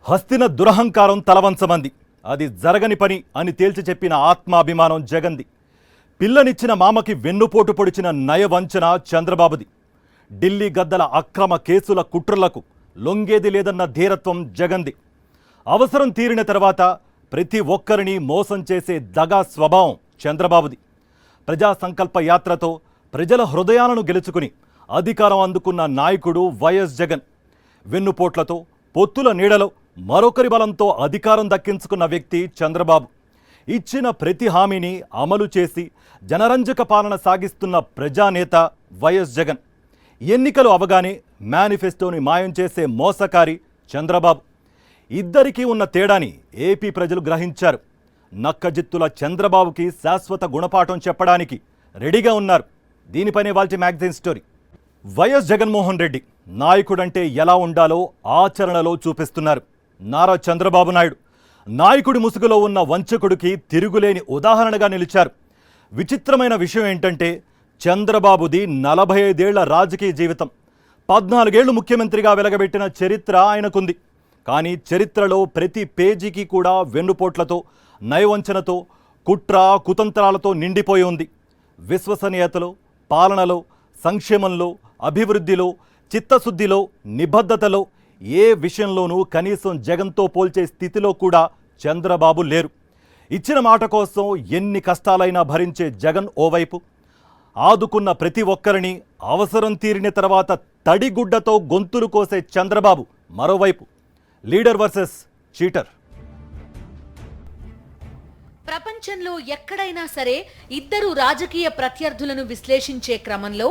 హస్తిన దురహంకారం తలవంచమంది. అది జరగని పని అని తేల్చి చెప్పిన ఆత్మాభిమానం జగన్ది. పిల్లనిచ్చిన మామకి వెన్నుపోటు పొడిచిన నయవంచన చంద్రబాబుది. ఢిల్లీ గద్దల అక్రమ కేసుల కుట్రలకు లొంగేది లేదన్న ధీరత్వం జగన్ది. అవసరం తీరిన తర్వాత ప్రతి ఒక్కరిని మోసం చేసే దగా స్వభావం చంద్రబాబుది. ప్రజా సంకల్ప యాత్రతో ప్రజల హృదయాలను గెలుచుకుని అధికారం అందుకున్న నాయకుడు వైఎస్ జగన్. వెన్నుపోట్లతో పొత్తుల నీడలో మరొకరి బలంతో అధికారం దక్కించుకున్న వ్యక్తి చంద్రబాబు. ఇచ్చిన ప్రతి హామీని అమలు చేసి జనరంజక పాలన సాగిస్తున్న ప్రజానేత వైఎస్ జగన్. ఎన్నికలు అవగానే మేనిఫెస్టోని మాయం చేసే మోసకారి చంద్రబాబు. ఇద్దరికీ ఉన్న తేడాని ఏపీ ప్రజలు గ్రహించారు. నక్కజిత్తుల చంద్రబాబుకి శాశ్వత గుణపాఠం చెప్పడానికి రెడీగా ఉన్నారు. దీనిపైనే వాల్టి మ్యాగజైన్ స్టోరీ. వైఎస్ జగన్మోహన్ రెడ్డి నాయకుడంటే ఎలా ఉండాలో ఆచరణలో చూపిస్తున్నారు. నారా చంద్రబాబు నాయుడు నాయకుడి ముసుగులో ఉన్న వంచకుడికి తిరుగులేని ఉదాహరణగా నిలిచారు. విచిత్రమైన విషయం ఏంటంటే చంద్రబాబుది 45 ఏళ్ల రాజకీయ జీవితం. 14 ఏళ్లు ముఖ్యమంత్రిగా వెలగబెట్టిన చరిత్ర ఆయనకుంది. కానీ చరిత్రలో ప్రతి పేజీకి కూడా వెన్నుపోట్లతో, నయవంచనతో, కుట్ర కుతంత్రాలతో నిండిపోయి ఉంది. విశ్వసనీయతలో, పాలనలో, సంక్షేమంలో, అభివృద్ధిలో, చిత్తశుద్ధిలో, నిబద్ధతలో ఏ విషయంలోనూ కనీసం జగన్తో పోల్చే స్థితిలో కూడా చంద్రబాబు లేరు. ఇచ్చిన మాట కోసం ఎన్ని కష్టాలైనా భరించే జగన్ ఓవైపు, ఆదుకున్న ప్రతి ఒక్కరిని అవసరం తీరిన తర్వాత తడిగుడ్డతో గొంతులు కోసే చంద్రబాబు మరోవైపు. Leader versus cheater. ప్రపంచంలో ఎక్కడైనా సరే ఇద్దరు రాజకీయ ప్రత్యర్థులను విశ్లేషించే క్రమంలో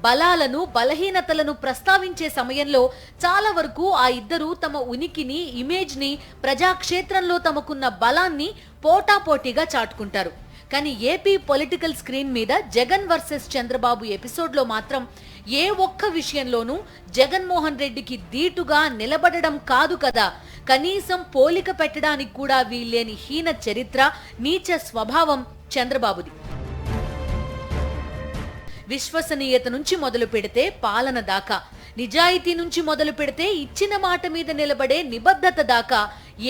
బలాలను, బలహీనతలను ప్రస్తావించే సమయంలో చాలా వరకు ఆ ఇద్దరు తమ ఉనికిని, ఇమేజ్ని, ప్రజాక్షేత్రంలో తమకున్న బలాన్ని పోటాపోటీగా చాటుకుంటారు. కానీ ఏపీ పొలిటికల్ స్క్రీన్ మీద జగన్ వర్సెస్ చంద్రబాబు ఎపిసోడ్లో మాత్రం ఏ ఒక్క విషయంలోనూ జగన్మోహన్ రెడ్డికి ధీటుగా నిలబడడం కాదు కదా, కనీసం పోలిక పెట్టడానికి కూడా వీల్లేని హీన చరిత్ర, నీచ స్వభావం చంద్రబాబుది. విశ్వసనీయత నుంచి మొదలు పెడితే పాలన దాకా, నిజాయితీ నుంచి మొదలు పెడితే ఇచ్చిన మాట మీద నిలబడే నిబద్ధత దాకా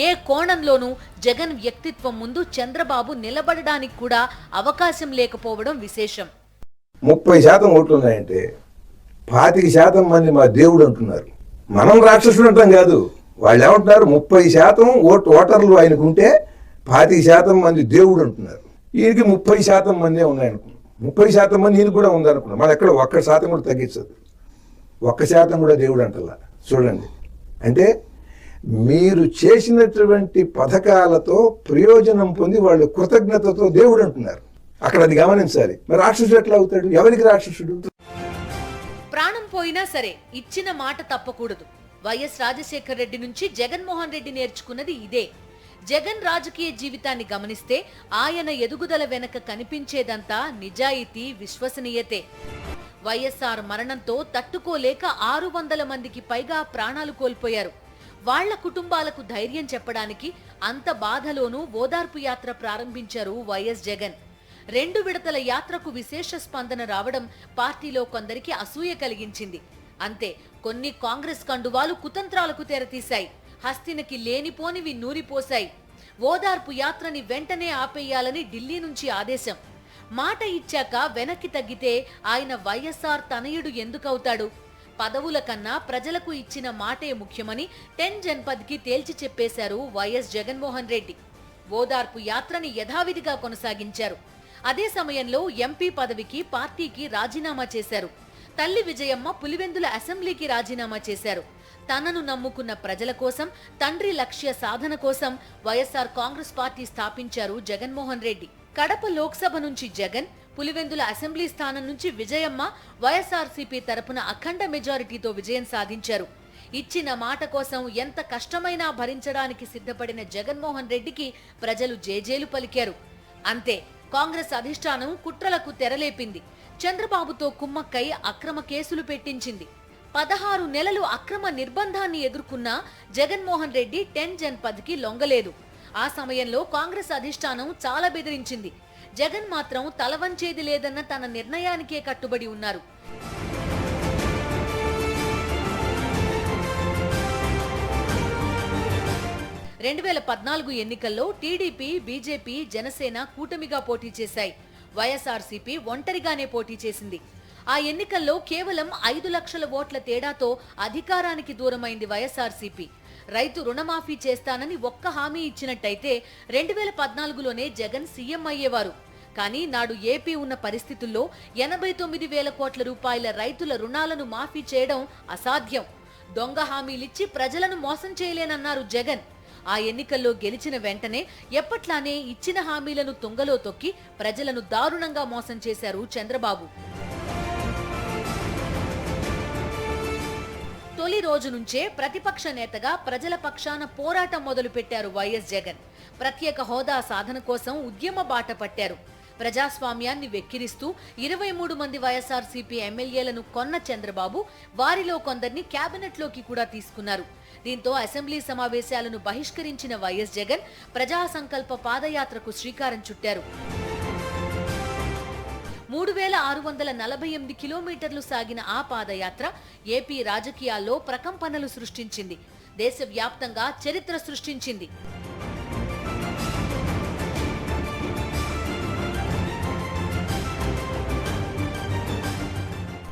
ఏ కోణంలోనూ జగన్ వ్యక్తిత్వం ముందు చంద్రబాబు నిలబడడానికి కూడా అవకాశం లేకపోవడం విశేషం. 30% ఓట్లు ఉన్నాయంటే 25% మంది మా దేవుడు అంటున్నారు. మనం రాక్షసుడు అంటాం కాదు, వాళ్ళు ఏమంటున్నారు, 30% ఓటర్లు ఆయనకుంటే 25% మంది దేవుడు అంటున్నారు. ఈయనకి 30% మందే ఉన్నాయనుకున్నాం. 30% మంది ఈయన కూడా ఉందనుకున్నాం. మన ఎక్కడ 1% కూడా తగ్గించదు. 1% కూడా దేవుడు అంటలా. చూడండి, అంటే మీరు చేసినటువంటి పథకాలతో ప్రయోజనం పొంది వాళ్ళు కృతజ్ఞతతో దేవుడు అంటున్నారు. అక్కడ అది గమనించాలి. మరి రాక్షసుడు ఎట్లా అవుతాడు? ఎవరికి రాక్షసుడు? ప్రాణం పోయినా సరే ఇచ్చిన మాట తప్పకూడదు. వైఎస్ రాజశేఖర రెడ్డి నుంచి జగన్మోహన్ రెడ్డి నేర్చుకున్నది ఇదే. జగన్ రాజకీయ జీవితాన్ని గమనిస్తే ఆయన ఎదుగుదల వెనక కనిపించేదంతా నిజాయితీ, విశ్వసనీయతే. వైఎస్ఆర్ మరణంతో తట్టుకోలేక 600 మందికి పైగా ప్రాణాలు కోల్పోయారు. వాళ్ల కుటుంబాలకు ధైర్యం చెప్పడానికి అంత బాధలోనూ ఓదార్పు యాత్ర ప్రారంభించారు వైఎస్ జగన్. 2 విడతల యాత్రకు విశేష స్పందన రావడం పార్టీలో కొందరికి అసూయ కలిగించింది. అంతే, కొన్ని కాంగ్రెస్ కండువాలు కుతంత్రాలకు తెరతీశాయి. హస్తినకి లేనిపోనివి నూరిపోశాయి. ఓదార్పు యాత్రని వెంటనే ఆపేయాలని ఢిల్లీ నుంచి ఆదేశం. మాట ఇచ్చాక వెనక్కి తగ్గితే ఆయన వైఎస్ఆర్ తనయుడు ఎందుకవుతాడు? పదవుల కన్నా ప్రజలకు ఇచ్చిన మాటే ముఖ్యమని 10 జన్పథ్కి తేల్చి చెప్పేశారు వైఎస్ జగన్మోహన్ రెడ్డి. ఓదార్పు యాత్రని యథావిధిగా కొనసాగించారు. అదే సమయంలో ఎంపీ పదవికి పార్టీకి రాజీనామా చేశారు. తల్లి విజయమ్మ పులివెందుల అసెంబ్లీకి రాజీనామా చేశారు. తనను నమ్ముకున్న ప్రజల కోసం, తండ్రి లక్ష్య సాధన కోసం వైఎస్ఆర్ కాంగ్రెస్ పార్టీ స్థాపించారు జగన్మోహన్ రెడ్డి. కడప లోక్సభ నుంచి జగన్, పులివెందుల అసెంబ్లీ స్థానం నుంచి విజయమ్మ వైఎస్ఆర్సీపీ తరపున అఖండ మెజారిటీతో విజయం సాధించారు. ఇచ్చిన మాట కోసం ఎంత కష్టమైనా భరించడానికి సిద్ధపడిన జగన్మోహన్ రెడ్డికి ప్రజలు జేజేలు పలికారు. అంతే, కాంగ్రెస్ అధిష్టానం కుట్రలకు తెరలేపింది. చంద్రబాబుతో కుమ్మక్కై అక్రమ కేసులు పెట్టించింది. 16 నెలలు అక్రమ నిర్బంధాన్ని ఎదుర్కొన్న జగన్మోహన్ రెడ్డి 10 జన్పథ్కి లొంగలేదు. ఆ సమయంలో కాంగ్రెస్ అధిష్టానం చాలా బెదిరించింది. జగన్ మాత్రం తలవంచేది లేదన్న తన నిర్ణయానికే కట్టుబడి ఉన్నారు. 2014 ఎన్నికల్లో టీడీపీ, బీజేపీ, జనసేన కూటమిగా పోటీ చేశాయి. వైఎస్ఆర్సీపీ ఒంటరిగానే పోటీ చేసింది. ఆ ఎన్నికల్లో కేవలం 5 లక్షల ఓట్ల తేడాతో అధికారానికి దూరమైంది వైఎస్ఆర్సీపీ. రైతు రుణమాఫీ చేస్తానని ఒక్క హామీ ఇచ్చినట్టయితే 2014లోనే జగన్ సీఎం అయ్యేవారు. కానీ నాడు ఏపీ ఉన్న పరిస్థితుల్లో 89,000 కోట్ల రూపాయల రైతుల రుణాలను మాఫీ చేయడం అసాధ్యం. దొంగ హామీలిచ్చి ప్రజలను మోసం చేయలేనన్నారు జగన్. ఆ ఎన్నికల్లో గెలిచిన వెంటనే ఎప్పట్లానే ఇచ్చిన హామీలను తుంగలో తొక్కి ప్రజలను దారుణంగా మోసం చేశారు చంద్రబాబు. తొలి రోజు నుంచే ప్రతిపక్ష నేతగా ప్రజల పక్షాన పోరాటం మొదలుపెట్టారు వైఎస్ జగన్. ప్రత్యేక హోదా సాధన కోసం ఉద్యమ బాట పట్టారు. ప్రజాస్వామ్యాన్ని వెక్కిరిస్తూ 23 మంది వైఎస్ఆర్సీపీ ఎమ్మెల్యేలను కొన్న చంద్రబాబు వారిలో కొందరిని కేబినెట్లోకి కూడా తీసుకున్నారు. దీంతో అసెంబ్లీ సమావేశాలను బహిష్కరించిన వైఎస్ జగన్ ప్రజా సంకల్ప పాదయాత్రకు శ్రీకారం చుట్టారు. 3648 కిలోమీటర్లు సాగిన ఆ పాదయాత్ర ఏపీ రాజకీయాల్లో ప్రకంపనలు సృష్టించింది. దేశవ్యాప్తంగా చరిత్ర సృష్టించింది.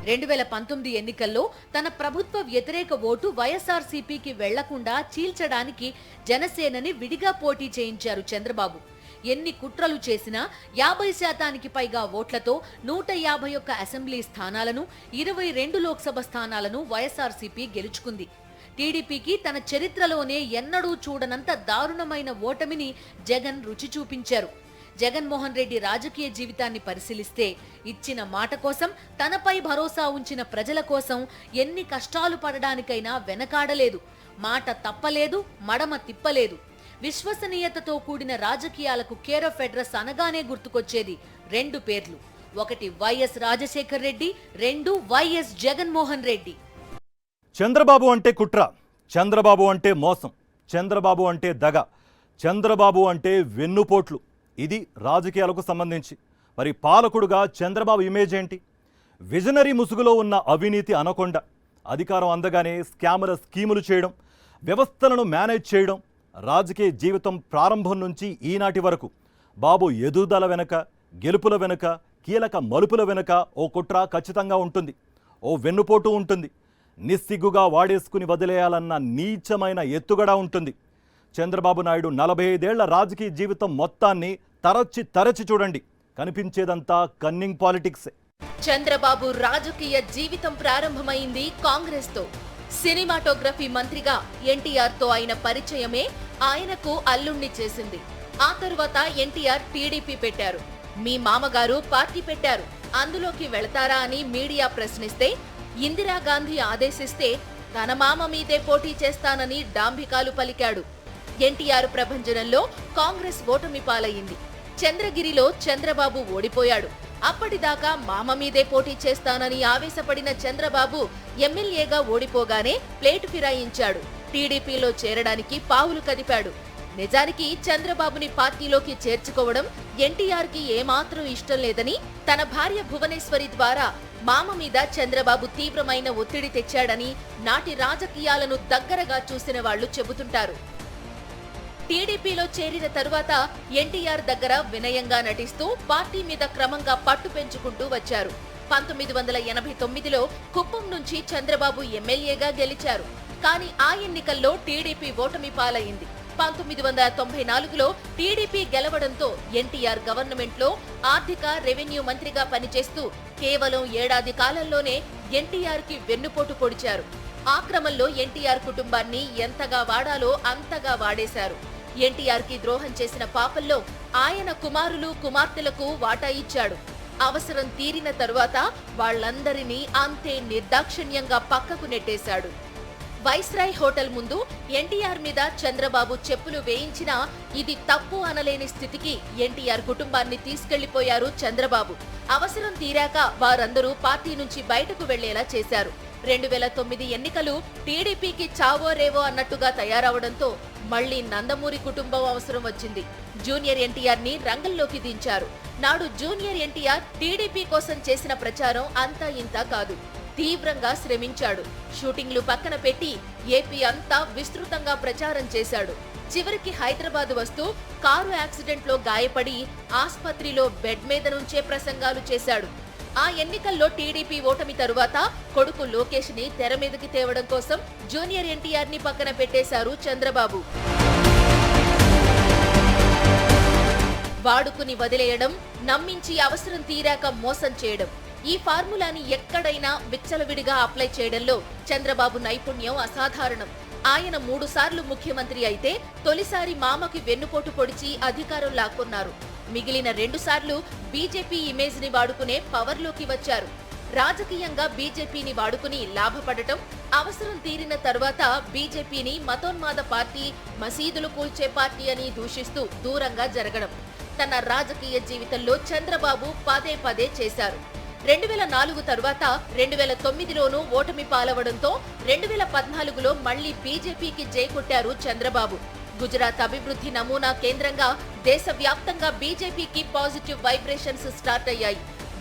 2019 ఎన్నికల్లో తన ప్రభుత్వ వ్యతిరేక ఓటు వైఎస్ఆర్సీపీకి వెళ్లకుండా చీల్చడానికి జనసేనని విడిగా పోటీ చేయించారు చంద్రబాబు. ఎన్ని కుట్రలు చేసినా 50% పైగా ఓట్లతో 151 అసెంబ్లీ స్థానాలను, 22 లోక్సభ స్థానాలను వైఎస్ఆర్సీపీ గెలుచుకుంది. టీడీపీకి తన చరిత్రలోనే ఎన్నడూ చూడనంత దారుణమైన ఓటమిని జగన్ రుచి చూపించారు. జగన్మోహన్ రెడ్డి రాజకీయ జీవితాన్ని పరిశీలిస్తే ఇచ్చిన మాట కోసం, తనపై భరోసా ఉంచిన ప్రజల కోసం ఎన్ని కష్టాలు పడడానికైనా వెనకాడలేదు. మాట తప్పలేదు, మడమ తిప్పలేదు. విశ్వసనీయతతో కూడిన రాజకీయాలకు కేర్ ఆఫ్ అడ్రస్ అనగానే గుర్తుకొచ్చేది 2 పేర్లు. ఒకటి వైఎస్ రాజశేఖర్ రెడ్డి, 2 వైఎస్ జగన్మోహన్ రెడ్డి. చంద్రబాబు అంటే కుట్ర, చంద్రబాబు అంటే మోసం, చంద్రబాబు అంటే దగ, చంద్రబాబు అంటే వెన్నుపోట్లు. ఇది రాజకీయాలకు సంబంధించి. మరి పాలకుడుగా చంద్రబాబు ఇమేజ్ ఏంటి? విజనరీ ముసుగులో ఉన్న అవినీతి అనకొండ. అధికారం అందగానే స్కామర స్కీములు చేయడం, వ్యవస్థలను మేనేజ్ చేయడం. రాజకీయ జీవితం ప్రారంభం నుంచి ఈనాటి వరకు బాబు ఎదుగుదల వెనుక, గెలుపుల వెనుక, కీలక మలుపుల వెనుక ఓ కుట్ర ఖచ్చితంగా ఉంటుంది, ఓ వెన్నుపోటు ఉంటుంది. నిస్సిగ్గుగా వాడేసుకుని వదిలేయాలన్న నీచమైన ఎత్తుగడ ఉంటుంది. చంద్రబాబు నాయుడు 45 ఏళ్ల రాజకీయ జీవితం మొత్తాన్ని తరచి చూడండి, కనిపించేదంతా కన్నింగ్ పాలిటిక్సే. చంద్రబాబు రాజకీయ జీవితం ప్రారంభమైంది కాంగ్రెస్ తో. సినిమాటోగ్రఫీ మంత్రిగా ఎన్టీఆర్ తో అయిన పరిచయమే ఆయనకు అల్లుణ్ణి చేసింది. ఆ తరువాత ఎన్టీఆర్ టీడీపీ పెట్టారు. మీ మామగారు పార్టీ పెట్టారు, అందులోకి వెళతారా అని మీడియా ప్రశ్నిస్తే ఇందిరాగాంధీ ఆదేశిస్తే తన మామ మీదే పోటీ చేస్తానని డాంభికాలు పలికాడు. ఎన్టీఆర్ ప్రభంజనంలో కాంగ్రెస్ ఓటమి పాలయ్యింది. చంద్రగిరిలో చంద్రబాబు ఓడిపోయాడు. అప్పటిదాకా మామ మీదే పోటీ చేస్తానని ఆవేశపడిన చంద్రబాబు ఎమ్మెల్యేగా ఓడిపోగానే ప్లేటు ఫిరాయించాడు. టీడీపీలో చేరడానికి పావులు కదిపాడు. నిజానికి చంద్రబాబుని పార్టీలోకి చేర్చుకోవడం ఎన్టీఆర్కి ఏమాత్రం ఇష్టం లేదని తన భార్య భువనేశ్వరి ద్వారా మామ మీద చంద్రబాబు తీవ్రమైన ఒత్తిడి తెచ్చాడని నాటి రాజకీయాలను దగ్గరగా చూసిన వాళ్లు చెబుతుంటారు. టీడీపీలో చేరిన తరువాత ఎన్టీఆర్ దగ్గర వినయంగా నటిస్తూ పార్టీ మీద క్రమంగా పట్టు పెంచుకుంటూ వచ్చారు. 1989లో కుప్పం నుంచి చంద్రబాబు ఎమ్మెల్యేగా గెలిచారు. కానీ ఆ ఎన్నికల్లో టీడీపీ ఓటమి పాలైంది. 1994లో టీడీపీ గెలవడంతో ఎన్టీఆర్ గవర్నమెంట్లో ఆర్థిక, రెవెన్యూ మంత్రిగా పనిచేస్తూ కేవలం 7 ఏడాది కాలంలోనే ఎన్టీఆర్కి వెన్నుపోటు పొడిచారు. ఆ క్రమంలో ఎన్టీఆర్ కుటుంబాన్ని ఎంతగా వాడాలో అంతగా వాడేశారు. ఎన్టీఆర్కి ద్రోహం చేసిన పాపంలో ఆయన కుమారులు, కుమార్తెలకు వాటా ఇచ్చాడు. అవసరం తీరిన తరువాత వాళ్లందరినీ అంతే నిర్దాక్షిణ్యంగా పక్కకు నెట్టేశాడు. వైస్రాయ్ హోటల్ ముందు ఎన్టీఆర్ మీద చంద్రబాబు చెప్పులు వేయించినా ఇది తప్పు అనలేని స్థితికి ఎన్టీఆర్ కుటుంబాన్ని తీసుకెళ్లిపోయారు చంద్రబాబు. అవసరం తీరాక వారందరూ పార్టీ నుంచి బయటకు వెళ్లేలా చేశారు. 2009 ఎన్నికలు టీడీపీకి చావో రేవో అన్నట్టుగా తయారవడంతో మళ్లీ నందమూరి కుటుంబం అవసరం వచ్చింది. జూనియర్ ఎన్టీఆర్ ని రంగంలోకి దించారు. నాడు జూనియర్ ఎన్టీఆర్ టీడీపీ కోసం చేసిన ప్రచారం అంతా ఇంతా కాదు. తీవ్రంగా శ్రమించాడు. షూటింగ్లు పక్కన పెట్టి ఏపీ అంతా విస్తృతంగా ప్రచారం చేశాడు. చివరికి హైదరాబాద్ వస్తూ కారు యాక్సిడెంట్లో గాయపడి ఆస్పత్రిలో బెడ్ మీద నుంచే ప్రసంగాలు చేశాడు. ఆ ఎన్నికల్లో టీడీపీ ఓటమి తరువాత కొడుకు లోకేష్ ని తెర మీదకి తేవడం కోసం జూనియర్ ఎన్టీఆర్ ని పక్కన పెట్టేశారు చంద్రబాబు. వాడుకుని వదిలేయడం, నమ్మించి అవసరం తీరాక మోసం చేయడం, ఈ ఫార్ములాని ఎక్కడైనా విచ్చలవిడిగా అప్లై చేయడంలో చంద్రబాబు నైపుణ్యం అసాధారణం. ఆయన 3 సార్లు ముఖ్యమంత్రి అయితే తొలిసారి మామకి వెన్నుపోటు పొడిచి అధికారం లాక్కున్నారు. మిగిలిన 2 సార్లు బీజేపీ ఇమేజ్ ని వాడుకునే పవర్లోకి వచ్చారు. రాజకీయంగా బీజేపీని వాడుకుని లాభపడటం, అవసరం తీరిన తర్వాత బీజేపీని మతోన్మాద పార్టీ, మసీదులు కూల్చే పార్టీ అని దూషిస్తూ దూరంగా జరగడం తన రాజకీయ జీవితంలో చంద్రబాబు పదే పదే చేశారు. 2004 తరువాత 2009లోనూ ఓటమి పాలవడంతో 2014లో మళ్లీ బీజేపీకి జై కొట్టారు చంద్రబాబు. గుజరాత్ అభివృద్ధి నమూనా కేంద్రంగా దేశవ్యాప్తంగా బీజేపీకి పాజిటివ్ వైబ్రేషన్స్ స్టార్ట్ అయ్యాయి.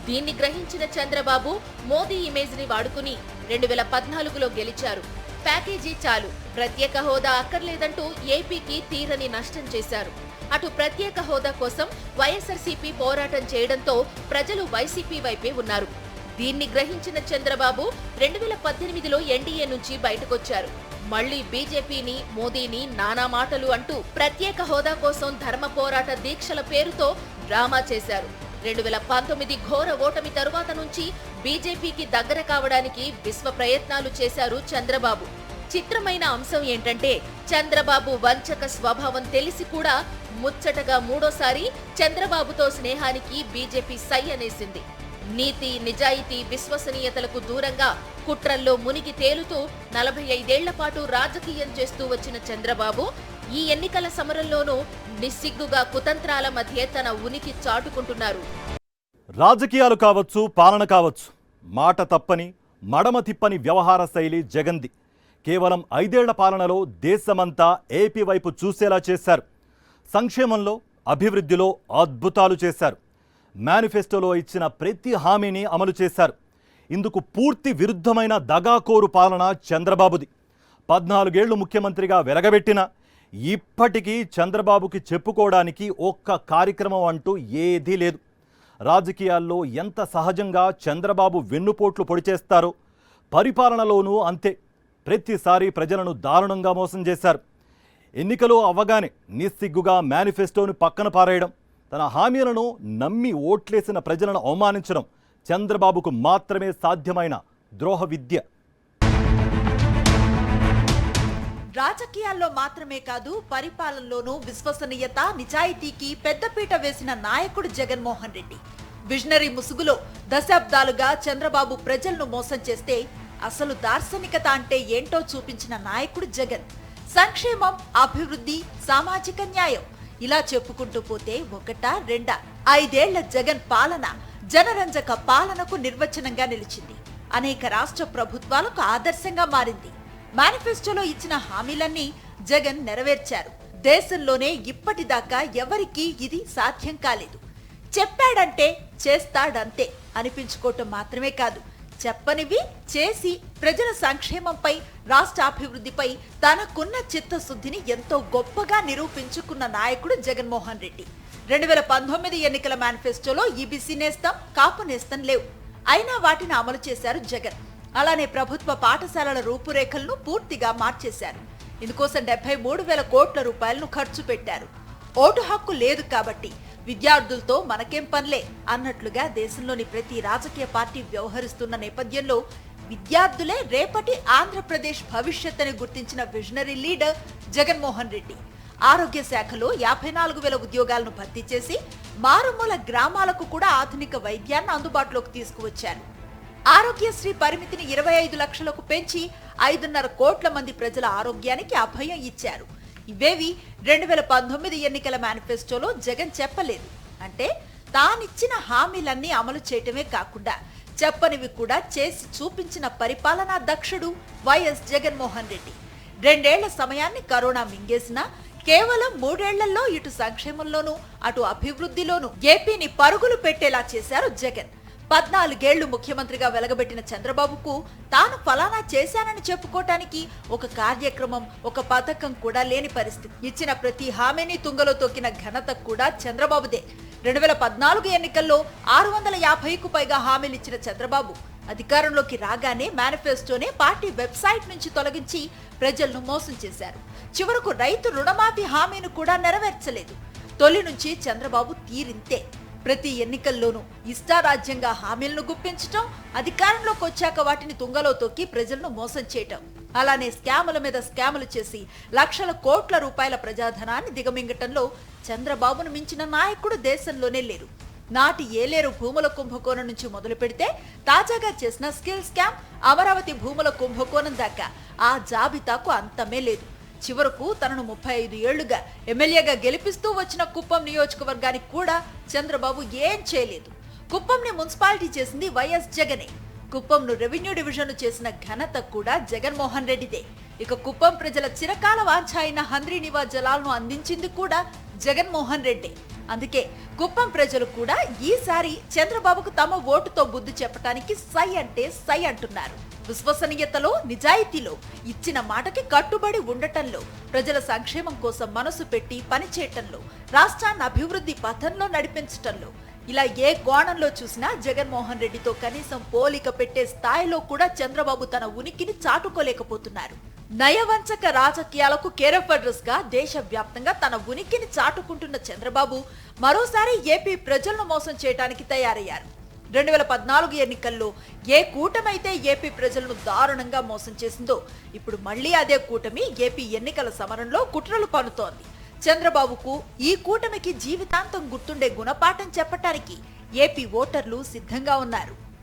దీన్ని గ్రహించిన చంద్రబాబు మోదీ ఇమేజ్ ని వాడుకుని 2014లో గెలిచారు. ప్యాకేజీ చాలు, ప్రత్యేక హోదా అక్కర్లేదంటూ ఏపీకి తీరని నష్టం చేశారు. అటు ప్రత్యేక హోదా కోసం వైఎస్ఆర్సీపీ పోరాటం చేయడంతో ప్రజలు వైసీపీ వైపే ఉన్నారు. దీన్ని గ్రహించిన చంద్రబాబు 2018లో ఎన్డీఏ నుంచి బయటకొచ్చారు. మళ్లీ బీజేపీని, మోదీని నానా మాటలు అంటూ ప్రత్యేక హోదా కోసం ధర్మ పోరాట దీక్షల పేరుతో డ్రామా చేశారు. 2019 ఘోర ఓటమి తరువాత నుంచి బీజేపీకి దగ్గర కావడానికి విశ్వ ప్రయత్నాలు చేశారు చంద్రబాబు. చిత్రమైన అంశం ఏంటంటే చంద్రబాబు వంచక స్వభావం తెలిసి కూడా ముచ్చటగా 3ోసారి చంద్రబాబుతో స్నేహానికి బీజేపీ సై అనేసింది. నీతి, నిజాయితీ, విశ్వసనీయతలకు దూరంగా కుట్రల్లో మునిగి తేలుతూ 45 ఏళ్ల పాటు రాజకీయం చేస్తూ వచ్చిన చంద్రబాబు ఈ ఎన్నికల సమరంలోనూ నిస్సిగ్గుగా కుతంత్రాల మధ్య తన ఉనికి చాటుకుంటున్నారు. రాజకీయాలు కావచ్చు, పాలన కావచ్చు, మాట తప్పని, మడమ తిప్పని వ్యవహార శైలి జగన్ది. కేవలం 5 ఏళ్ల పాలనలో దేశమంతా ఏపీ వైపు చూసేలా చేశారు. సంక్షేమంలో, అభివృద్ధిలో అద్భుతాలు చేశారు. మేనిఫెస్టోలో ఇచ్చిన ప్రతి హామీని అమలు చేశారు. ఇందుకు పూర్తి విరుద్ధమైన దగాకోరు పాలన చంద్రబాబుది. 14 ఏళ్లు ముఖ్యమంత్రిగా వెలగబెట్టిన ఇప్పటికీ చంద్రబాబుకి చెప్పుకోవడానికి ఒక్క కార్యక్రమం అంటూ ఏదీ లేదు. రాజకీయాల్లో ఎంత సహజంగా చంద్రబాబు వెన్నుపోట్లు పొడిచేస్తారో పరిపాలనలోనూ అంతే. ప్రతిసారి ప్రజలను దారుణంగా మోసం చేశారు. ఎన్నికలు అవ్వగానే నిస్సిగ్గుగా మేనిఫెస్టోను పక్కన పారేయడం, తన హామీలను నమ్మి ఓట్లేసిన ప్రజలను అవమానించడం చంద్రబాబుకు మాత్రమే సాధ్యమైన ద్రోహ విద్య. రాజకీయాల్లో మాత్రమే కాదు, పరిపాలనలోనూ విశ్వసనీయత, నిజాయితీకి పెద్దపీట వేసిన నాయకుడు జగన్మోహన్ రెడ్డి. విజనరీ ముసుగులో దశాబ్దాలుగా చంద్రబాబు ప్రజలను మోసం చేస్తే అసలు దార్శనికత అంటే ఏంటో చూపించిన నాయకుడు జగన్. సంక్షేమం, అభివృద్ధి, సామాజిక న్యాయం ఇలా చెప్పుకుంటూ పోతే 1, 2 5 ఏళ్ల జగన్ పాలన జనరంజక పాలనకు నిర్వచనంగా నిలిచింది. అనేక రాష్ట్ర ప్రభుత్వాలకు ఆదర్శంగా మారింది. మేనిఫెస్టోలో ఇచ్చిన హామీలన్నీ జగన్ నెరవేర్చారు. దేశంలోనే ఇప్పటిదాకా ఎవరికీ ఇది సాధ్యం కాలేదు. చెప్పాడంటే చేస్తాడంతే అనిపించుకోవటం మాత్రమే కాదు, చెప్పనివి చేసి ప్రజల సంక్షేమంపై, రాష్ట్ర అభివృద్ధిపై తనకున్న చిత్తశుద్ధిని ఎంతో గొప్పగా నిరూపించుకున్న నాయకుడు జగన్మోహన్ రెడ్డి. 2019 ఎన్నికల మేనిఫెస్టోలో ఈబీసీ నేస్తం, కాపు నేస్తం లేవు. అయినా వాటిని అమలు చేశారు జగన్. అలానే ప్రభుత్వ పాఠశాలల రూపురేఖలను పూర్తిగా మార్చేశారు. ఇందుకోసం 73,000 కోట్ల రూపాయలను ఖర్చు పెట్టారు. ఓటు హక్కు లేదు కాబట్టి విద్యార్థులతో మనకేం పనిలే అన్నట్లుగా దేశంలోని ప్రతి రాజకీయ పార్టీ వ్యవహరిస్తున్న నేపథ్యంలో విద్యార్థులే రేపటి ఆంధ్రప్రదేశ్ భవిష్యత్తుని గుర్తించిన విజనరీ లీడర్ జగన్మోహన్ రెడ్డి. ఆరోగ్య శాఖలో 54,000 ఉద్యోగాలను భర్తీ చేసి మారుమూల గ్రామాలకు కూడా ఆధునిక వైద్యాన్ని అందుబాటులోకి తీసుకువచ్చారు. ఆరోగ్యశ్రీ పరిమితిని 25 లక్షలకు పెంచి 5.5 కోట్ల మంది ప్రజల ఆరోగ్యానికి అభయం ఇచ్చారు. ఇవేవి 2019 ఎన్నికల మేనిఫెస్టోలో జగన్ చెప్పలేదు. అంటే తానిచ్చిన హామీలన్నీ అమలు చేయటమే కాకుండా చెప్పనివి కూడా చేసి చూపించిన పరిపాలనా దక్షుడు వైఎస్ జగన్మోహన్ రెడ్డి. 2 ఏళ్ల సమయాన్ని కరోనా మింగేసినా కేవలం 3 ఏళ్లలో ఇటు సంక్షేమంలోనూ అటు అభివృద్ధిలోనూ ఏపీని పరుగులు పెట్టేలా చేశారు జగన్. 14 ఏళ్లు ముఖ్యమంత్రిగా వెలగబెట్టిన చంద్రబాబుకు తాను ఫలానా చేశానని చెప్పుకోవటానికి ఒక కార్యక్రమం, ఒక పథకం కూడా లేని పరిస్థితి. ఇచ్చిన ప్రతి హామీని తుంగలో తొక్కిన ఘనత కూడా చంద్రబాబుదే. 2014 ఎన్నికల్లో 650కు పైగా హామీలు ఇచ్చిన చంద్రబాబు అధికారంలోకి రాగానే మేనిఫెస్టోనే పార్టీ వెబ్సైట్ నుంచి తొలగించి ప్రజలను మోసం చేశారు. చివరకు రైతు రుణమాఫీ హామీని కూడా నెరవేర్చలేదు. తొలి నుంచి చంద్రబాబు తీరింతే. ప్రతి ఎన్నికల్లోనూ ఇష్టారాజ్యంగా హామీలను గుప్పించటం, అధికారంలోకి వచ్చాక వాటిని తుంగలో తొక్కి ప్రజలను మోసం చేయటం, అలానే స్కాముల మీద స్కాములు చేసి లక్షల కోట్ల రూపాయల ప్రజాధనాన్ని దిగమింగటంలో చంద్రబాబును మించిన నాయకుడు దేశంలోనే లేరు. నాటి ఏలేరు భూముల కుంభకోణం నుంచి మొదలు పెడితే తాజాగా చేసిన స్కిల్ స్కామ్, అమరావతి భూముల కుంభకోణం దాకా ఆ జాబితాకు అంతమే లేదు. చివరకు తనను 35 ఏళ్లుగా ఎమ్మెల్యేగా గెలిపిస్తూ వచ్చిన కుప్పం నియోజకవర్గానికి కూడా చంద్రబాబు ఏం చేయలేదు. కుప్పంని మున్సిపాలిటీ చేసింది వైఎస్ జగనే. కుప్పంను రెవెన్యూ డివిజన్ చేసిన ఘనత కూడా జగన్మోహన్ రెడ్డిదే. ఇక కుప్పం ప్రజల చిరకాల వాంఛ అయిన హంద్రీనివా జలాలను అందించింది కూడా జగన్మోహన్ రెడ్డి. అందుకే కుప్పం ప్రజలు కూడా ఈసారి చంద్రబాబుకు తమ ఓటుతో బుద్ధి చెప్పడానికి సై అంటే సై అంటున్నారు. విశ్వసనీయతలో, నిజాయితీలో, ఇచ్చిన మాటకి కట్టుబడి ఉండటంలో, ప్రజల సంక్షేమం కోసం మనసు పెట్టి పనిచేయటంలో, రాష్ట్రాన్ని అభివృద్ధి పథంలో నడిపించటంలో, ఇలా ఏ కోణంలో చూసినా జగన్మోహన్ రెడ్డితో కనీసం పోలిక పెట్టే స్థాయిలో కూడా చంద్రబాబు తన ఉనికిని చాటుకోలేకపోతున్నారు. నయవంచక రాజకీయాలకు కేరఫ్ అడ్రస్ గా దేశవ్యాప్తంగా తన ఉనికిని చాటుకుంటున్న చంద్రబాబు మరోసారి ఏపీ ప్రజలను మోసం చేయడానికి తయారయ్యారు. 2014 ఎన్నికల్లో ఏ కూటమైతే ఏపీ ప్రజలను దారుణంగా మోసం చేసిందో ఇప్పుడు మళ్లీ అదే కూటమి ఏపీ ఎన్నికల సమరంలో కుట్రలు పన్నుతోంది. చంద్రబాబుకు ఈ కూటమికి జీవితాంతం గుర్తుండే గుణపాఠం చెప్పటానికి ఏపీ ఓటర్లు సిద్ధంగా ఉన్నారు.